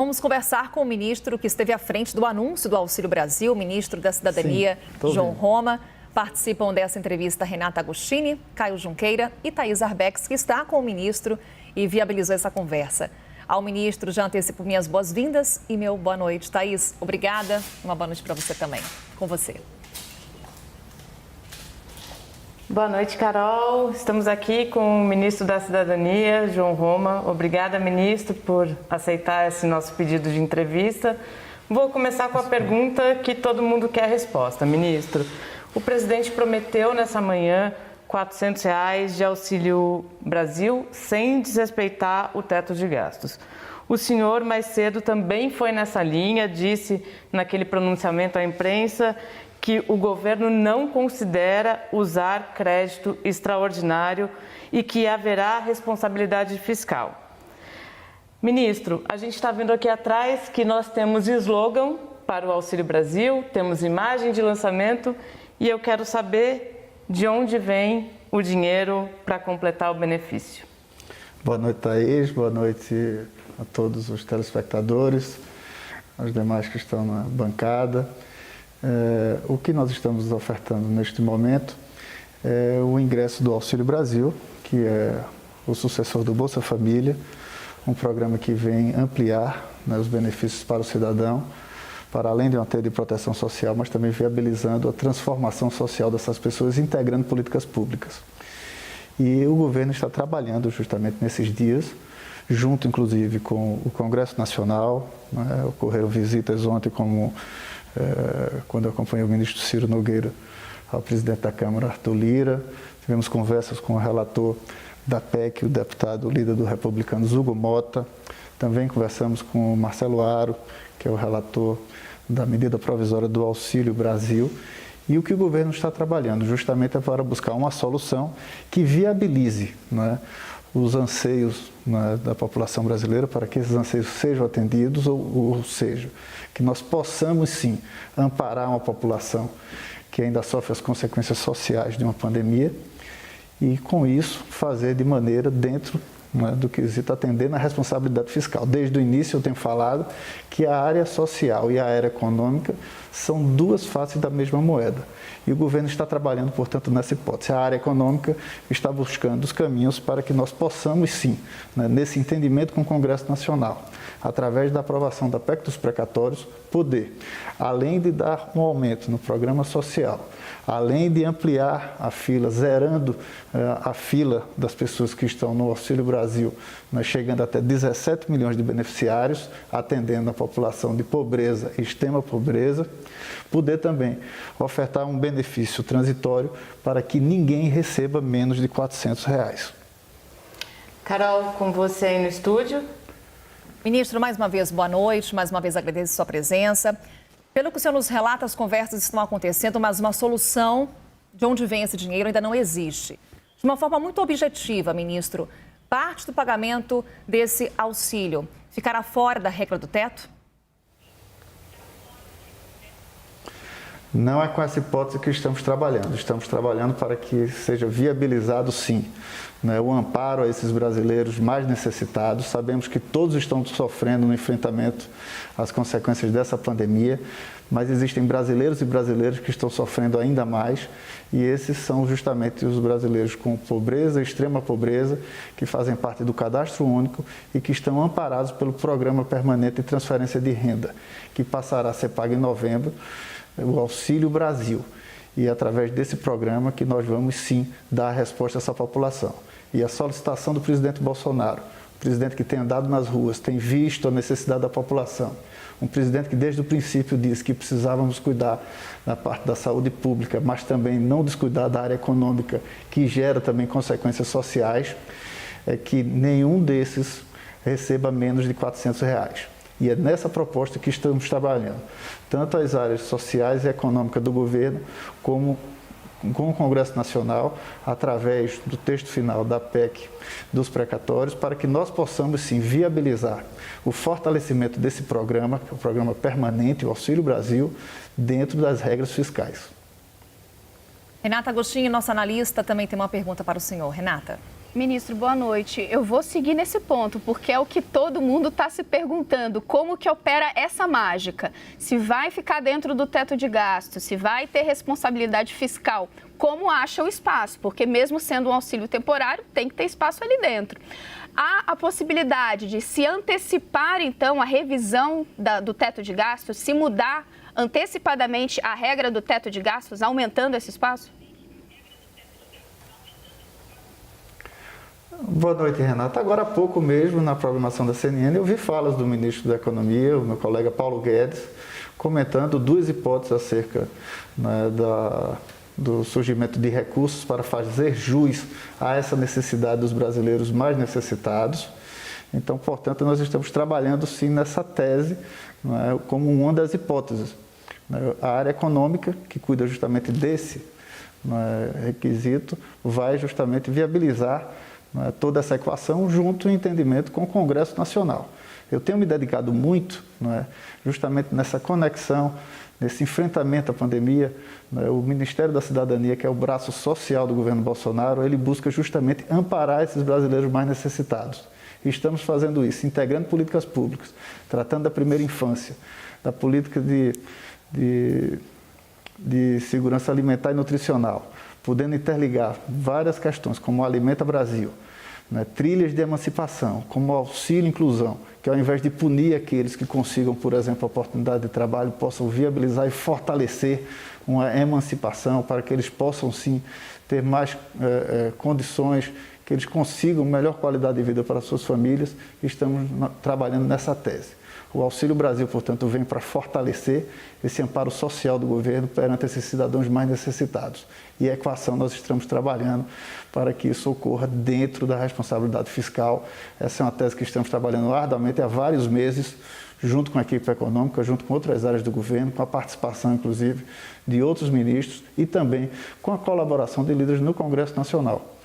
Vamos conversar com o ministro que esteve à frente do anúncio do Auxílio Brasil, o ministro da Cidadania, João Roma. Participam dessa entrevista Renata Agostini, Caio Junqueira e Thaís Arbex, que está com o ministro e viabilizou essa conversa. Ao ministro, já antecipo minhas boas-vindas e meu boa noite. Thaís, obrigada. Uma boa noite para você também. Com você. Boa noite, Carol. Estamos aqui com o ministro da Cidadania, João Roma. Obrigada, ministro, por aceitar esse nosso pedido de entrevista. Vou começar com a pergunta que todo mundo quer resposta. Ministro, o presidente prometeu nessa manhã R$ 400 de Auxílio Brasil sem desrespeitar o teto de gastos. O senhor, mais cedo, também foi nessa linha, disse naquele pronunciamento à imprensa que o governo não considera usar crédito extraordinário e que haverá responsabilidade fiscal. Ministro, a gente está vendo aqui atrás que nós temos slogan para o Auxílio Brasil, temos imagem de lançamento e eu quero saber de onde vem o dinheiro para completar o benefício. Boa noite, Thaís. Boa noite a todos os telespectadores, aos demais que estão na bancada. O que nós estamos ofertando neste momento é o ingresso do Auxílio Brasil, que é o sucessor do Bolsa Família, um programa que vem ampliar, né, os benefícios para o cidadão, para além de uma teia de proteção social, mas também viabilizando a transformação social dessas pessoas, integrando políticas públicas. E o governo está trabalhando justamente nesses dias, junto inclusive com o Congresso Nacional, né, ocorreram visitas ontem quando eu acompanhei o ministro Ciro Nogueira ao presidente da Câmara, Arthur Lira. Tivemos conversas com o relator da PEC, o deputado líder do Republicanos, Hugo Mota. Também conversamos com o Marcelo Aro, que é o relator da medida provisória do Auxílio Brasil. E o que o governo está trabalhando justamente é para buscar uma solução que viabilize, né, os anseios, né, da população brasileira, para que esses anseios sejam atendidos, ou seja, que nós possamos sim amparar uma população que ainda sofre as consequências sociais de uma pandemia e com isso fazer de maneira dentro, né, do quesito atender na responsabilidade fiscal. Desde o início eu tenho falado que a área social e a área econômica são duas faces da mesma moeda. E o governo está trabalhando, portanto, nessa hipótese. A área econômica está buscando os caminhos para que nós possamos, sim, né, nesse entendimento com o Congresso Nacional, através da aprovação da PEC dos precatórios, poder, além de dar um aumento no programa social, além de ampliar a fila, zerando a fila das pessoas que estão no Auxílio Brasil, né, chegando até 17 milhões de beneficiários, atendendo a população de pobreza e extrema pobreza, poder também ofertar um benefício transitório para que ninguém receba menos de R$ 400. Carol, com você aí no estúdio. Ministro, mais uma vez, boa noite. Mais uma vez, agradeço a sua presença. Pelo que o senhor nos relata, as conversas estão acontecendo, mas uma solução de onde vem esse dinheiro ainda não existe. De uma forma muito objetiva, ministro, parte do pagamento desse auxílio ficará fora da regra do teto? Não é com essa hipótese que estamos trabalhando. Estamos trabalhando para que seja viabilizado, sim, né, o amparo a esses brasileiros mais necessitados. Sabemos que todos estão sofrendo no enfrentamento às consequências dessa pandemia, mas existem brasileiros e brasileiras que estão sofrendo ainda mais, e esses são justamente os brasileiros com pobreza, extrema pobreza, que fazem parte do Cadastro Único e que estão amparados pelo Programa Permanente de Transferência de Renda, que passará a ser pago em novembro, o Auxílio Brasil. E é através desse programa que nós vamos sim dar a resposta a essa população. E a solicitação do presidente Bolsonaro, o presidente que tem andado nas ruas, tem visto a necessidade da população, um presidente que desde o princípio disse que precisávamos cuidar da parte da saúde pública, mas também não descuidar da área econômica, que gera também consequências sociais, é que nenhum desses receba menos de R$ 400. E é nessa proposta que estamos trabalhando, tanto as áreas sociais e econômicas do governo, como com o Congresso Nacional, através do texto final da PEC dos precatórios, para que nós possamos, sim, viabilizar o fortalecimento desse programa, que é o programa permanente, o Auxílio Brasil, dentro das regras fiscais. Renata Agostini, nossa analista, também tem uma pergunta para o senhor. Renata. Ministro, boa noite. Eu vou seguir nesse ponto, porque é o que todo mundo está se perguntando. Como que opera essa mágica? Se vai ficar dentro do teto de gastos, se vai ter responsabilidade fiscal, como acha o espaço? Porque mesmo sendo um auxílio temporário, tem que ter espaço ali dentro. Há a possibilidade de se antecipar, então, a revisão do teto de gastos, se mudar antecipadamente a regra do teto de gastos, aumentando esse espaço? Boa noite, Renata. Agora há pouco mesmo, na programação da CNN, eu vi falas do ministro da Economia, o meu colega Paulo Guedes, comentando duas hipóteses acerca, né, do surgimento de recursos para fazer jus a essa necessidade dos brasileiros mais necessitados. Então, portanto, nós estamos trabalhando sim nessa tese, né, como uma das hipóteses. A área econômica, que cuida justamente desse, né, requisito, vai justamente viabilizar, né, toda essa equação junto em entendimento com o Congresso Nacional. Eu tenho me dedicado muito, né, justamente nessa conexão, nesse enfrentamento à pandemia. Né, o Ministério da Cidadania, que é o braço social do governo Bolsonaro, ele busca justamente amparar esses brasileiros mais necessitados. E estamos fazendo isso, integrando políticas públicas, tratando da primeira infância, da política de segurança alimentar e nutricional, podendo interligar várias questões, como o Alimenta Brasil, né, trilhas de emancipação, como o auxílio inclusão, que ao invés de punir aqueles que consigam, por exemplo, a oportunidade de trabalho, possam viabilizar e fortalecer uma emancipação para que eles possam, sim, ter mais condições, que eles consigam melhor qualidade de vida para suas famílias. Estamos trabalhando nessa tese. O Auxílio Brasil, portanto, vem para fortalecer esse amparo social do governo perante esses cidadãos mais necessitados. E a equação nós estamos trabalhando para que isso ocorra dentro da responsabilidade fiscal. Essa é uma tese que estamos trabalhando arduamente há vários meses, junto com a equipe econômica, junto com outras áreas do governo, com a participação, inclusive, de outros ministros e também com a colaboração de líderes no Congresso Nacional.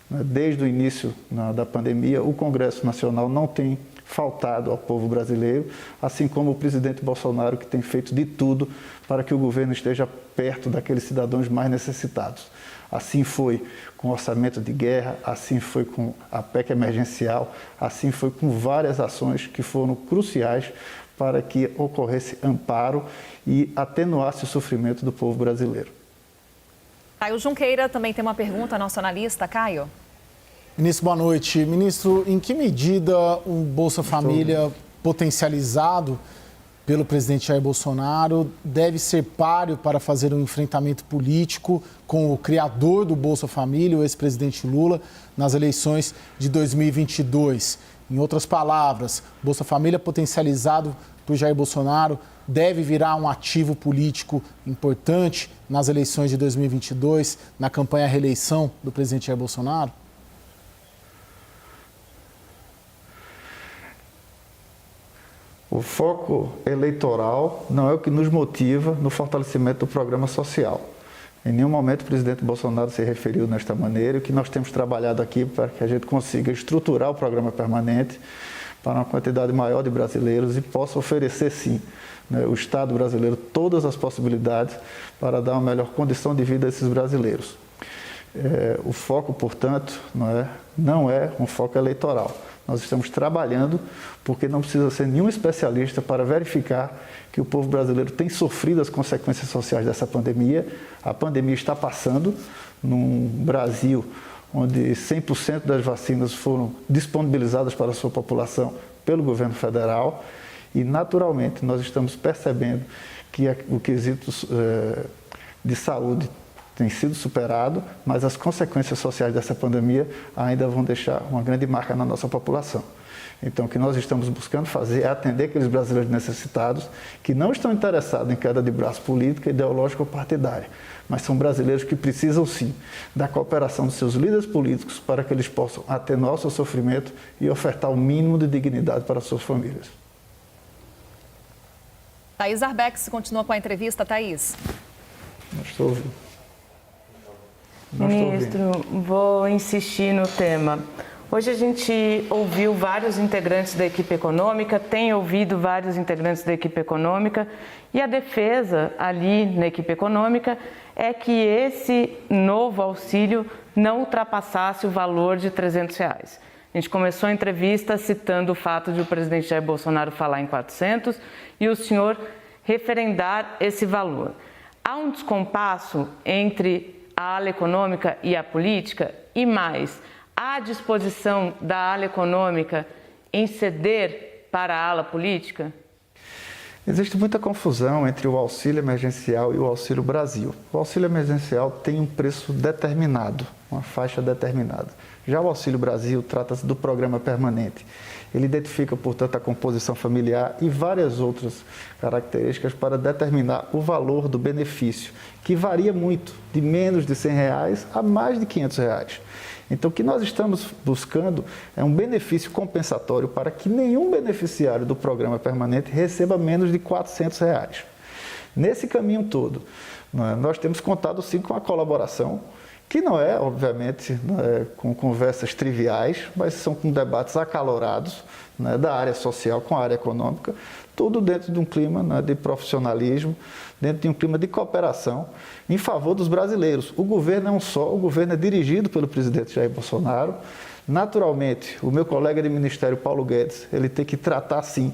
Desde o início da pandemia, o Congresso Nacional não tem faltado ao povo brasileiro, assim como o presidente Bolsonaro, que tem feito de tudo para que o governo esteja perto daqueles cidadãos mais necessitados. Assim foi com o orçamento de guerra, assim foi com a PEC emergencial, assim foi com várias ações que foram cruciais para que ocorresse amparo e atenuasse o sofrimento do povo brasileiro. Caio Junqueira também tem uma pergunta, nosso analista. Caio. Ministro, boa noite. Ministro, em que medida um Bolsa Família potencializado pelo presidente Jair Bolsonaro deve ser páreo para fazer um enfrentamento político com o criador do Bolsa Família, o ex-presidente Lula, nas eleições de 2022? Em outras palavras, Bolsa Família potencializado por Jair Bolsonaro deve virar um ativo político importante nas eleições de 2022, na campanha à reeleição do presidente Jair Bolsonaro? O foco eleitoral não é o que nos motiva no fortalecimento do programa social. Em nenhum momento o presidente Bolsonaro se referiu desta maneira. O que nós temos trabalhado aqui para que a gente consiga estruturar o programa permanente para uma quantidade maior de brasileiros e possa oferecer, sim, né, o Estado brasileiro todas as possibilidades para dar uma melhor condição de vida a esses brasileiros. O foco, portanto, não é um foco eleitoral. Nós estamos trabalhando porque não precisa ser nenhum especialista para verificar que o povo brasileiro tem sofrido as consequências sociais dessa pandemia. A pandemia está passando num Brasil onde 100% das vacinas foram disponibilizadas para a sua população pelo governo federal e, naturalmente, nós estamos percebendo que o quesito de saúde tem sido superado, mas as consequências sociais dessa pandemia ainda vão deixar uma grande marca na nossa população. Então, o que nós estamos buscando fazer é atender aqueles brasileiros necessitados que não estão interessados em queda de braço política, ideológica ou partidária, mas são brasileiros que precisam, sim, da cooperação dos seus líderes políticos para que eles possam atenuar o seu sofrimento e ofertar o mínimo de dignidade para as suas famílias. Thaís Arbex continua com a entrevista. Thaís. Não estou ouvindo. Ministro, vou insistir no tema. Hoje a gente ouviu vários integrantes da equipe econômica, tem ouvido vários integrantes da equipe econômica, e a defesa ali na equipe econômica é que esse novo auxílio não ultrapassasse o valor de R$300. A gente começou a entrevista citando o fato de o presidente Jair Bolsonaro falar em 400 e o senhor referendar esse valor. Há um descompasso entre a ala econômica e a política e mais, há disposição da ala econômica em ceder para a ala política? Existe muita confusão entre o auxílio emergencial e o Auxílio Brasil. O auxílio emergencial tem um preço determinado, uma faixa determinada. Já o Auxílio Brasil trata-se do programa permanente. Ele identifica, portanto, a composição familiar e várias outras características para determinar o valor do benefício, que varia muito, de menos de R$100 a mais de R$500. Então, o que nós estamos buscando é um benefício compensatório para que nenhum beneficiário do programa permanente receba menos de R$400. Nesse caminho todo, nós temos contado sim com a colaboração, que não é, obviamente, com conversas triviais, mas são com debates acalorados, da área social com a área econômica, tudo dentro de um clima de profissionalismo, dentro de um clima de cooperação em favor dos brasileiros. O governo é um só, o governo é dirigido pelo presidente Jair Bolsonaro. Naturalmente, o meu colega de ministério, Paulo Guedes, ele tem que tratar, sim,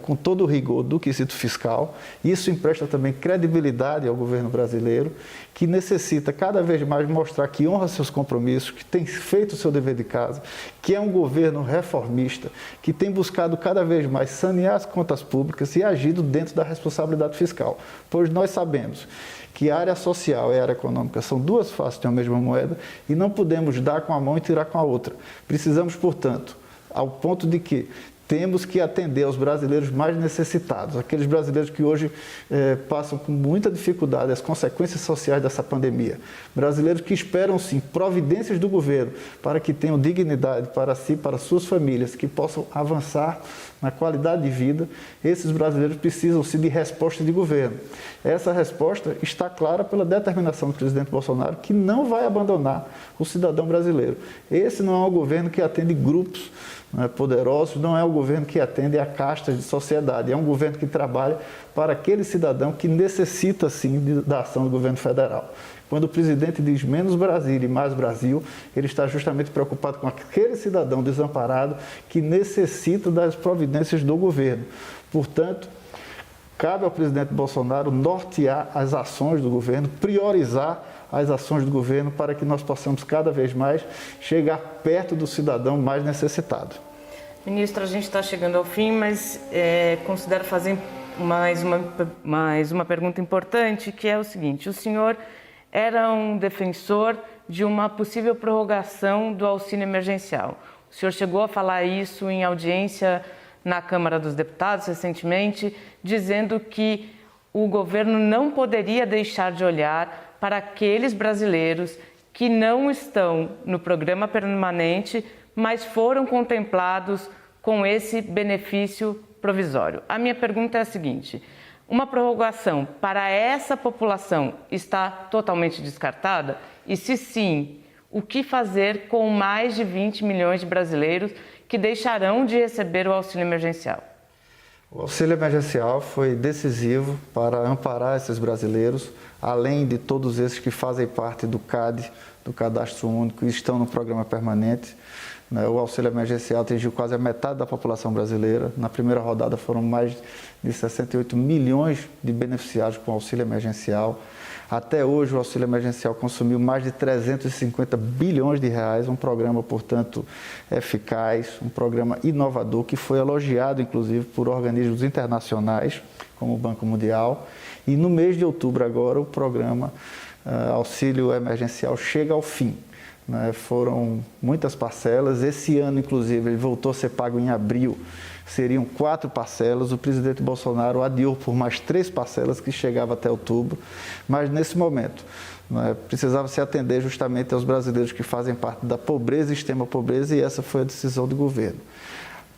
com todo o rigor do quesito fiscal. Isso empresta também credibilidade ao governo brasileiro, que necessita cada vez mais mostrar que honra seus compromissos, que tem feito o seu dever de casa, que é um governo reformista, que tem buscado cada vez mais sanear as contas públicas e agido dentro da responsabilidade fiscal. Pois nós sabemos que a área social e a área econômica são duas faces de uma mesma moeda e não podemos dar com a mão e tirar com a outra. Precisamos, portanto, ao ponto de que temos que atender aos brasileiros mais necessitados, aqueles brasileiros que hoje passam com muita dificuldade as consequências sociais dessa pandemia. Brasileiros que esperam, sim, providências do governo para que tenham dignidade para si, para suas famílias, que possam avançar na qualidade de vida. Esses brasileiros precisam, sim, de resposta de governo. Essa resposta está clara pela determinação do presidente Bolsonaro, que não vai abandonar o cidadão brasileiro. Esse não é um governo que atende grupos poderosos, não é o governo que atende a castas de sociedade, é um governo que trabalha para aquele cidadão que necessita, sim, da ação do governo federal. Quando o presidente diz menos Brasília e mais Brasil, ele está justamente preocupado com aquele cidadão desamparado que necessita das providências do governo. Portanto, cabe ao presidente Bolsonaro nortear as ações do governo, priorizar as ações do governo para que nós possamos cada vez mais chegar perto do cidadão mais necessitado. Ministro, a gente está chegando ao fim, mas considero fazer mais uma pergunta importante, que é o seguinte: o senhor era um defensor de uma possível prorrogação do auxílio emergencial. O senhor chegou a falar isso em audiência na Câmara dos Deputados recentemente, dizendo que o governo não poderia deixar de olhar para aqueles brasileiros que não estão no programa permanente, mas foram contemplados com esse benefício provisório. A minha pergunta é a seguinte: uma prorrogação para essa população está totalmente descartada? E se sim, o que fazer com mais de 20 milhões de brasileiros que deixarão de receber o auxílio emergencial? O auxílio emergencial foi decisivo para amparar esses brasileiros, além de todos esses que fazem parte do CAD, do Cadastro Único, e estão no programa permanente. O auxílio emergencial atingiu quase a metade da população brasileira. Na primeira rodada foram mais de 68 milhões de beneficiários com auxílio emergencial. Até hoje o auxílio emergencial consumiu mais de 350 bilhões de reais, um programa, portanto, eficaz, um programa inovador que foi elogiado, inclusive, por organismos internacionais, como o Banco Mundial. E no mês de outubro agora o programa auxílio emergencial chega ao fim. Foram muitas parcelas, esse ano inclusive ele voltou a ser pago em abril, seriam 4 parcelas, o presidente Bolsonaro adiou por mais 3 parcelas que chegavam até outubro, mas nesse momento precisava se atender justamente aos brasileiros que fazem parte da pobreza e extrema pobreza, e essa foi a decisão do governo.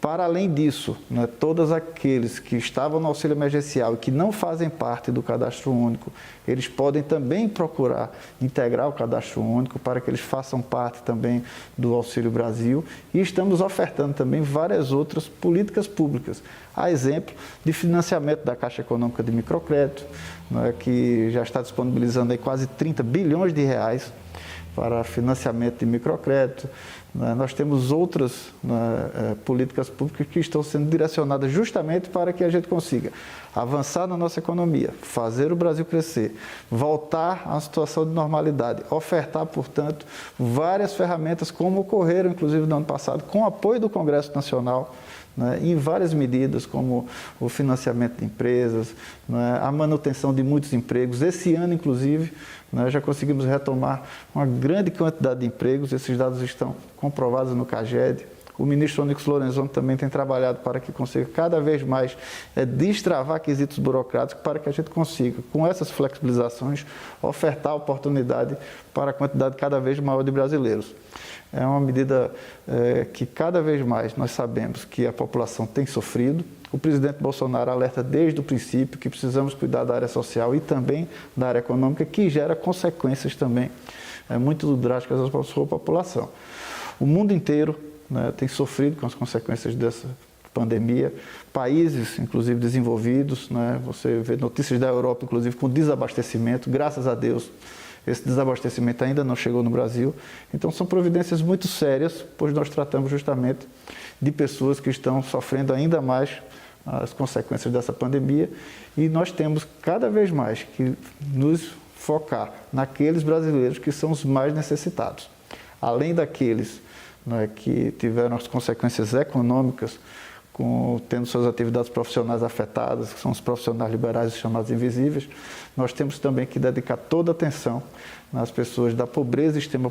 Para além disso, todos aqueles que estavam no auxílio emergencial e que não fazem parte do Cadastro Único, eles podem também procurar integrar o Cadastro Único para que eles façam parte também do Auxílio Brasil, e estamos ofertando também várias outras políticas públicas, a exemplo de financiamento da Caixa Econômica de Microcrédito, que já está disponibilizando aí quase 30 bilhões de reais para financiamento de microcrédito. Nós temos outras políticas públicas que estão sendo direcionadas justamente para que a gente consiga avançar na nossa economia, fazer o Brasil crescer, voltar à situação de normalidade, ofertar, portanto, várias ferramentas, como ocorreram, inclusive, no ano passado, com o apoio do Congresso Nacional, em várias medidas, como o financiamento de empresas, a manutenção de muitos empregos. Esse ano, inclusive, já conseguimos retomar uma grande quantidade de empregos, esses dados estão comprovados no CAGED. O ministro Onyx Lorenzoni também tem trabalhado para que consiga cada vez mais destravar quesitos burocráticos para que a gente consiga, com essas flexibilizações, ofertar oportunidade para a quantidade cada vez maior de brasileiros. É uma medida que cada vez mais nós sabemos que a população tem sofrido. O presidente Bolsonaro alerta desde o princípio que precisamos cuidar da área social e também da área econômica, que gera consequências também muito drásticas à sua população. O mundo inteiro tem sofrido com as consequências dessa pandemia. Países, inclusive desenvolvidos, você vê notícias da Europa, inclusive, com desabastecimento. Graças a Deus, esse desabastecimento ainda não chegou no Brasil. Então, são providências muito sérias, pois nós tratamos justamente de pessoas que estão sofrendo ainda mais as consequências dessa pandemia, e nós temos cada vez mais que nos focar naqueles brasileiros que são os mais necessitados. Além daqueles que tiveram as consequências econômicas, tendo suas atividades profissionais afetadas, que são os profissionais liberais chamados invisíveis, nós temos também que dedicar toda a atenção nas pessoas da pobreza e extrema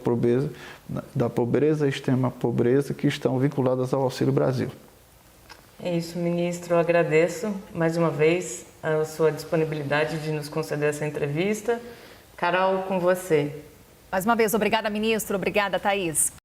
pobreza que estão vinculadas ao Auxílio Brasil. É isso, ministro. Eu agradeço mais uma vez a sua disponibilidade de nos conceder essa entrevista. Carol, com você. Mais uma vez, obrigada, ministro. Obrigada, Thaís.